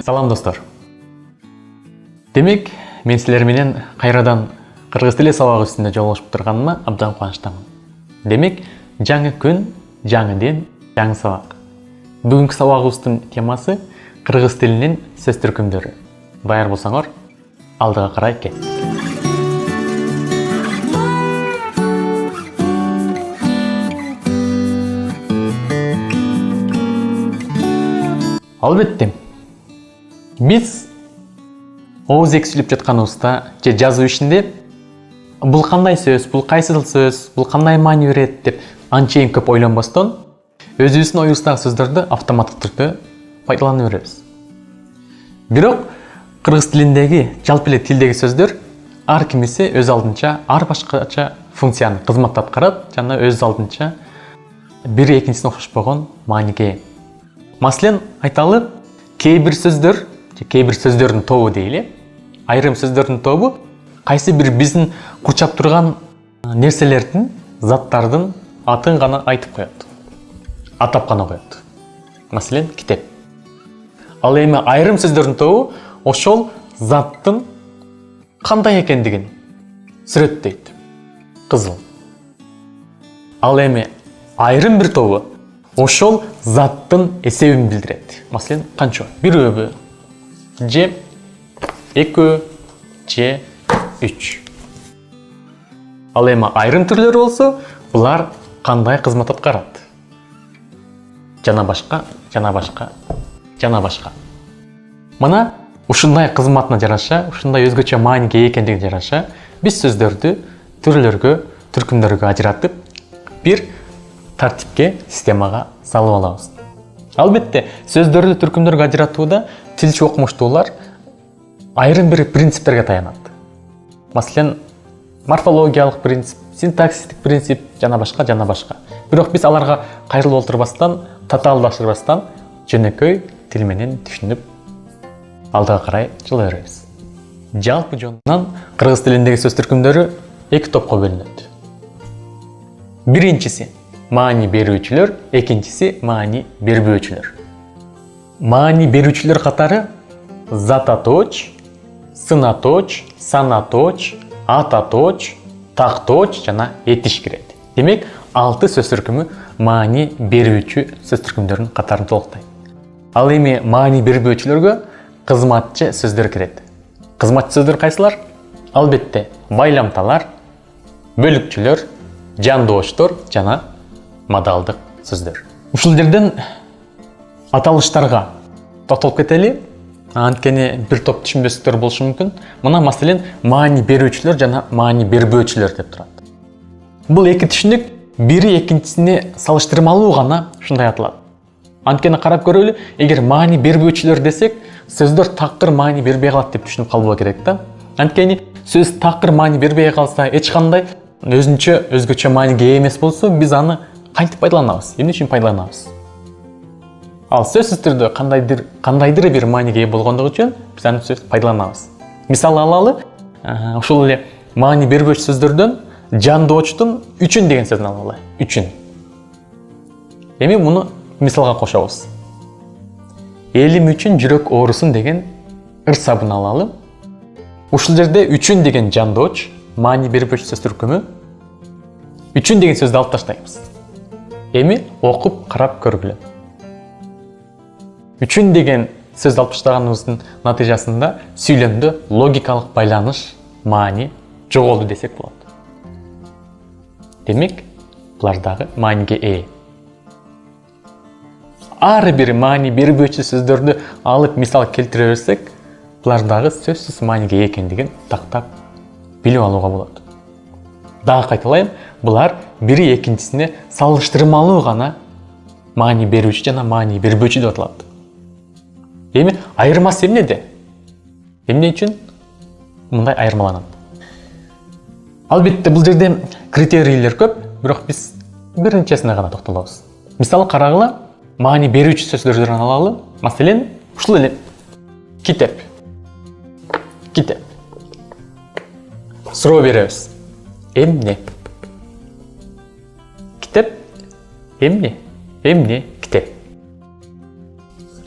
Салам достор. Демек, мен силер менен кайрадан кыргыз тили сабагы үстүндө жолугушуп турганыма абдан кубанычтамын. Демек, жаңы күн, жаңы ден, жаңы сабак. Бүгүнкү сабагыбыздын темасы кыргыз тилинин сөз түркүмдөрү. Даяр болсоңор, алдыга карай кеттик. Албетте, биз ооз эксилип жатканыбызда же жазуу ишинде бул кандай сөз, бул кайсыл сөз, бул кандай маани берет деп анчейин көп ойлонбостон өзүбүздүн оюбуздагы сөздөрдү автоматтык түрдө пайдалана беребиз. Бирок кыргыз тилиндеги жалпы эле тилдеги сөздөр ар кимиси өз алдынча ар башкача функцияны, кызматты аткарат жана өз алдынча бири экинчисине окшошпогон мааниге ээ. Маселен, айталы, кейбир сөздөр, кейбир сөздөрдүн тобу дейли, айрым сөздөрдүн тобу кайсы бир биздин курчап турган нерселердин, заттардын атын гана айтып коет. Атап гана коет. Маселен, китеп. Ал эми айрым сөздөрдүн тобу ошол заттын кандай экендигин сүрөттөйт. Кызыл. Ал эми айрым бир тобу ошол заттын эсебин билдирет. Маселен, канча? Бирөөбү, же экөө, же үч. Ал эми айрым түрлөрү болсо, булар кандай кызмат аткарат? Жана башка, жана башка, жана башка. Мына ушундай кызматына жараша, ушундай өзгөчө мааниге ээ экендигине жараша, биз сөздөрдү түрлөргө, түркүмдөргө ажыратып, бир тартипке, системага салып алабыз. Албетте, сөздөрдү түркүмдөргө ажыратууда тилчи окумуштуулар айрым бир принциптерге таянат. Маселен, морфологиялык принцип, синтаксистик принцип жана башка, жана башка. Бирок биз аларга кайрылып отурбастан, татаалдаштырбастан, жөнөкөй тил менен түшүнүп алдыга карай жыла беребиз. Жалпы жонунан кыргыз тилиндеги сөз түркүмдөрү эки топко бөлүнөт. Биринчиси маани берүүчүлөр, экинчиси маани бербөөчүлөр. Маани берүүчүлөр катары зататооч, сынатооч, санатооч, ататооч, тактооч жана этиш кирет. Демек, 6 сөз түркүмү маани берүүчү сөз түркүмдөрүнүн катарын толуктайт. Ал эми маани бербөөчүлөргө кызматчы сөздөр кирет. Кызматчы сөздөр кайсылар? Албетте, байламталар, бөлүкчүлөр, жандооштор жана модалдык сөздөр. Ушул жерден аталыштарга токтолуп кетели. Анткени бир топ түшүнбөстүктөр болушу мүмкүн. Мына маселен маани берүүчүлөр жана маани бербөөчүлөр деп турат. Бул эки түшүнүк бири экинчисине салыштырмалуу гана ушундай аталат. Анткени карап көрөлү, эгер маани бербөөчүлөр десек, сөздөр такыр маани бербей калат деп түшүнүп калбоо керек да. Анткени сөз такыр маани бербей калса, эч кандай өзгөчө мааниге ээ эмес болсо, биз аны кантип пайдаланабыз? Эмне үчүн пайдаланабыз? Ал сөзсүз түрдө кандайдыр бир мааниге ээ болгондугу үчүн биз аны пайдаланабыз. Мисал алалы, ошол эле маани бербөөчү сөздөрдөн жандоочтун үчүн деген сөзүн алалы. Үчүн. Эми муну мисалга кошобуз. Элим үчүн жүрөк оорусун деген ырсабын алалы. Ушул жерде үчүн деген жандооч, маани бербөөчү сөз түркүмү. Үчүн деген сөздү алып таштайбыз. Эми окуп карап көргүлө. Үчүн деген сөздү алып таштаганыбыздын натыйжасында сүйлөмдө логикалык байланыш, маани жоголду десек болот. Демек, булар дагы мааниге ээ. Ар бир маани бербөөчү сөздөрдү алып мисал келтире берсек, булар дагы сөзсүз мааниге ээ экендигин тактап билип алууга болот. Дагы кайталайм, булар бири экинчисине салыштырмалуу гана маани берүүчү жана маани бербөөчү деп аталат. Эми айырмасы эмнеде? Эмне үчүн мындай айырмаланат? Албетте, бул жерде критерийлер көп, бирок биз биринчисине гана токтолобуз. Мисалы карагыла, маани берүүчү сөздөрдөн алалы. Маселен, ушул эле китеп. Китеп. Суроо беребиз. Эмне? Китеп? Эмне? Эмне? Китеп.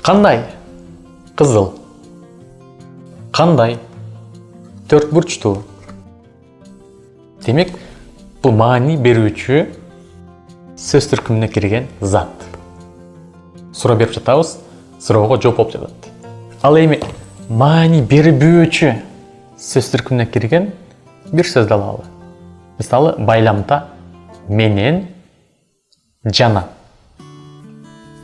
Кандай? Кызыл. кандай, төрт бурчтуу. Демек, бул маани берүүчү сөз түркүмүнө кирген зат. Суроо берип жатабыз, суроого жооп болуп жатат. Ал эми маани бербөөчү сөз түркүмүнө кирген бир сөздү алалы. Мисалы, байламта менен, жана.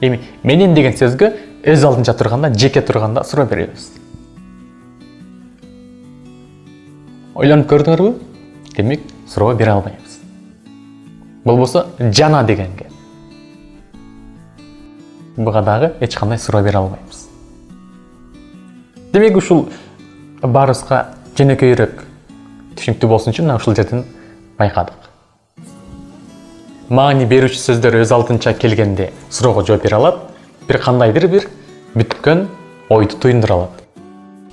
Эми менен деген сөзгө өз алдынча турганда, жеке турганда суроо беребиз. Ойлонуп көрдүңөрбү? Демек, суроо бере албайбыз. Болбосо жана дегенге. Буга дагы эч кандай суроо бере албайбыз. Демек, ушул барыбызга жөнөкөйрөөк түшүнүктүү болсун үчүн ушул жерден байкадык. Маани берүүчү сөздөр өз алдынча келгенде суроого жооп бере алат, бир кандайдыр бир бүткөн ойду туюндура алат.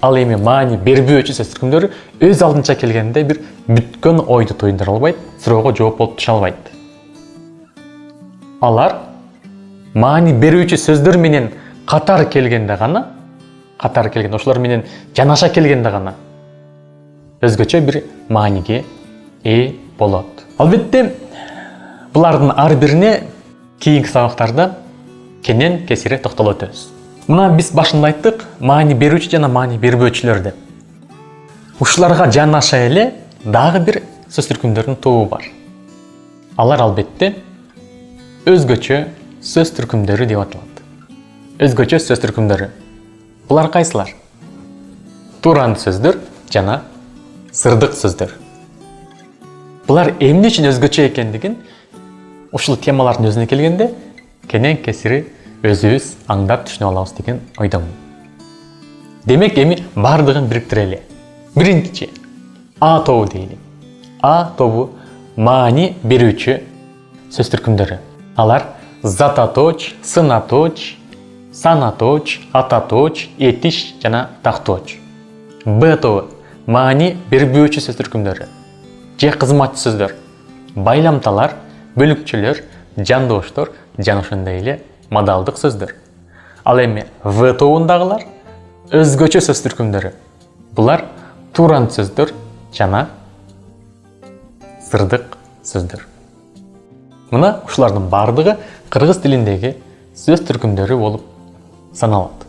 Ал эми маани бербөөчү сөз түркүмдөрү өз алдынча келгенде бир бүткөн ойду туюндура албайт, суроого жооп болуп түшө албайт. Алар маани берүүчү сөздөр менен катар келгенде гана, ошолор менен жанаша келгенде гана өзгөчө бир мааниге ээ болот. Албетте, булардын ар бирине кийинки сабактарда кенен кесире токтолуп өтөбүз. Мына биз башында айттык, маани берүүчү жана маани бербөөчүлөр деп. Ушуларга жанаша эле дагы бир сөз түркүмдөрдүн тобу бар. Алар албетте өзгөчө сөз түркүмдөрү деп аталат. Өзгөчө сөз түркүмдөрү. Булар кайсылар? Туран сөздөр жана сырдык сөздөр. Булар эмне үчүн өзгөчө экендигин ушул темалардын өзүнө келгенде кенен кесири өзүбүз аңдап түшүнүп алабыз деген ойдомун. Демек, эми бардыгын бириктирели. Биринчи А тобу дейли. А тобу маани берүүчү сөз түркүмдөрү. Алар зататоч, сынаточ, санаточ, ататоч, этиш жана такточ. Б тобу маани бербөөчү сөз түркүмдөрү. Же кызматчы сөздөр. Байламталар, бөлүкчөлөр, жандооштор жана ошондой эле модалдык сөздөр. Ал эми В тобундагылар өзгөчө сөз түркүмдөрү. Булар туран сөздөр жана сырдык сөздөр. Мына ушулардын бардыгы кыргыз тилиндеги сөз түркүмдөрү болуп саналат.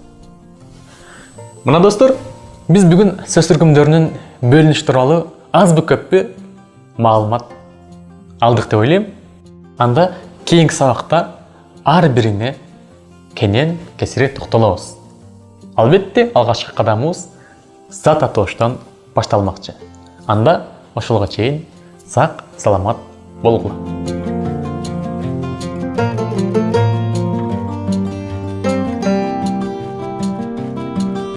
Мына достор, биз бүгүн сөз түркүмдөрүнүн бөлүнүшү тууралуу азбы көппү маалымат алдык деп ойлойм. Анда кийинки сабакта ар бирине кенен кесире токтолобуз. Албетте, алгачкы кадамыбыз зататоштон башталмакчы. Анда ошолго чейин сак саламат болгула.